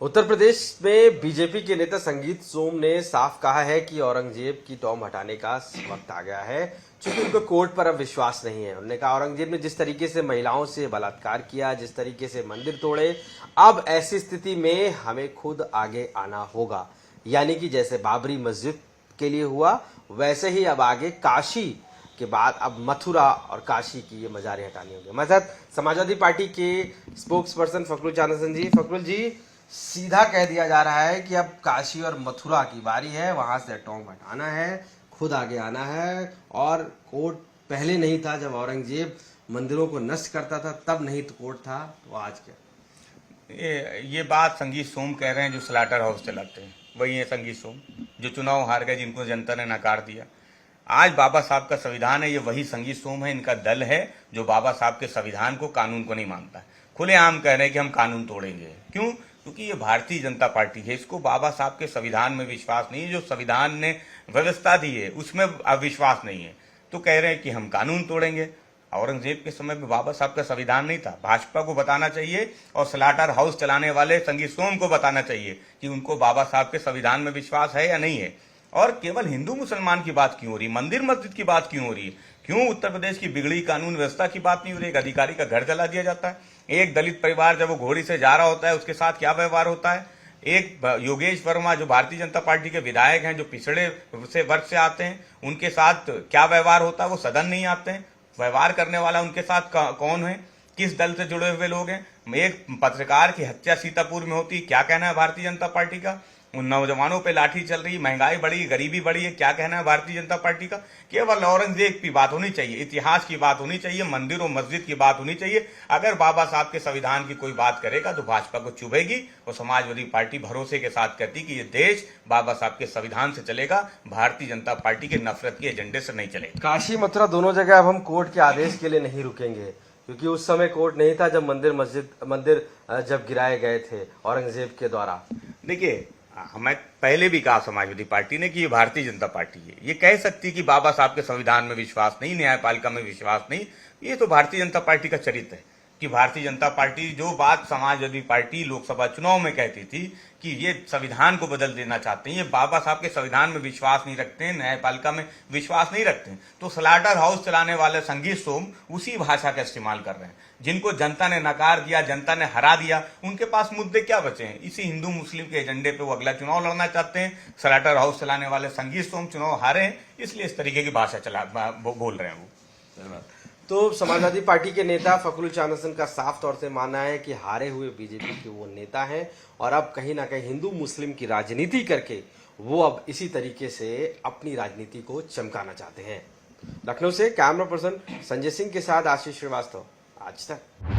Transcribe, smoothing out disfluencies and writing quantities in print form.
उत्तर प्रदेश में बीजेपी के नेता संगीत सोम ने साफ कहा है कि औरंगजेब की टॉम हटाने का वक्त आ गया है, क्योंकि उनको कोर्ट पर अब विश्वास नहीं है। उन्होंने कहा औरंगजेब ने जिस तरीके से महिलाओं से बलात्कार किया, जिस तरीके से मंदिर तोड़े, अब ऐसी स्थिति में हमें खुद आगे आना होगा। यानी कि जैसे बाबरी मस्जिद के लिए हुआ, वैसे ही अब आगे काशी के बाद अब मथुरा और काशी की ये मजारें हटानी होंगी। हमारे साथ समाजवादी पार्टी के स्पोक्स पर्सन फकरुल चांदसन जी। फकरुल जी, सीधा कह दिया जा रहा है कि अब काशी और मथुरा की बारी है, वहां से टोंग हटाना है, खुद आगे आना है। और कोर्ट पहले नहीं था, जब औरंगजेब मंदिरों को नष्ट करता था तब नहीं तो कोर्ट था, तो आज क्या? ये बात संगीत सोम कह रहे हैं जो स्लाटर हाउस चलाते हैं, वही है संगीत सोम जो चुनाव हार गए, जिनको जनता ने नकार दिया। आज बाबा साहब का संविधान है, ये वही संगीत सोम है, इनका दल है जो बाबा साहब के संविधान को, कानून को नहीं मानता है। खुलेआम कह रहे हैं कि हम कानून तोड़ेंगे। क्यों? क्योंकि ये भारतीय जनता पार्टी है, इसको बाबा साहब के संविधान में विश्वास नहीं है, जो संविधान ने व्यवस्था दी है उसमें अविश्वास नहीं है। तो कह रहे हैं कि हम कानून तोड़ेंगे। औरंगजेब के समय में बाबा साहब का संविधान नहीं था। भाजपा को बताना चाहिए और स्लाटर हाउस चलाने वाले संगीत सोम को बताना चाहिए कि उनको बाबा साहब के संविधान में विश्वास है या नहीं है। और केवल हिंदू मुसलमान की बात क्यों हो रही है, मंदिर मस्जिद की बात क्यों हो रही है? क्यों उत्तर प्रदेश की बिगड़ी कानून व्यवस्था की बात नहीं हो रही? एक अधिकारी का घर जला दिया जाता है, एक दलित परिवार जब वो घोड़ी से जा रहा होता है उसके साथ क्या व्यवहार होता है, एक योगेश वर्मा जो भारतीय जनता पार्टी के विधायक हैं, जो पिछड़े से वर्ग से आते हैं, उनके साथ क्या व्यवहार होता है? वो सदन नहीं आते हैं। व्यवहार करने वाला उनके साथ कौन है, किस दल से जुड़े हुए लोग हैं? एक पत्रकार की हत्या सीतापुर में होती, क्या कहना है भारतीय जनता पार्टी का? उन नौजवानों पे लाठी चल रही, महंगाई बढ़ी, गरीबी बढ़ी है, क्या कहना है भारतीय जनता पार्टी का? केवल औरंगजेब की बात होनी चाहिए, इतिहास की बात होनी चाहिए, मंदिरों मस्जिद की बात होनी चाहिए। अगर बाबा साहब के संविधान की कोई बात करेगा तो भाजपा को चुभेगी, और समाजवादी पार्टी भरोसे के साथ कहती कि ये देश बाबा साहब के संविधान से चलेगा, भारतीय जनता पार्टी के नफरत के एजेंडे से नहीं चलेगा। काशी मथुरा दोनों जगह अब हम कोर्ट के आदेश के लिए नहीं रुकेंगे, क्योंकि उस समय कोर्ट नहीं था जब मंदिर जब गिराए गए थे औरंगजेब के द्वारा। देखिए, हमें पहले भी कहा समाजवादी पार्टी ने कि ये भारतीय जनता पार्टी है, ये कह सकती कि बाबा साहब के संविधान में विश्वास नहीं, न्यायपालिका में विश्वास नहीं। ये तो भारतीय जनता पार्टी का चरित्र है कि भारतीय जनता पार्टी जो बात समाजवादी पार्टी लोकसभा चुनाव में कहती थी कि ये संविधान को बदल देना चाहते हैं, ये बाबा साहब के संविधान में विश्वास नहीं रखते हैं, न्यायपालिका में विश्वास नहीं रखते हैं, तो स्लाटर हाउस चलाने वाले संगीत सोम उसी भाषा का इस्तेमाल कर रहे हैं। जिनको जनता ने नकार दिया, जनता ने हरा दिया, उनके पास मुद्दे क्या बचे हैं? इसी हिंदू मुस्लिम के एजेंडे पे वो अगला चुनाव लड़ना चाहते हैं। स्लाटर हाउस चलाने वाले संगीत सोम चुनाव हारे हैं, इसलिए इस तरीके की भाषा बोल रहे हैं वो। तो समाजवादी पार्टी के नेता फकरुल चांदसन का साफ तौर से मानना है कि हारे हुए बीजेपी के वो नेता हैं, और अब कहीं ना कहीं हिंदू मुस्लिम की राजनीति करके वो अब इसी तरीके से अपनी राजनीति को चमकाना चाहते हैं। लखनऊ से कैमरा पर्सन संजय सिंह के साथ आशीष श्रीवास्तव, आज तक।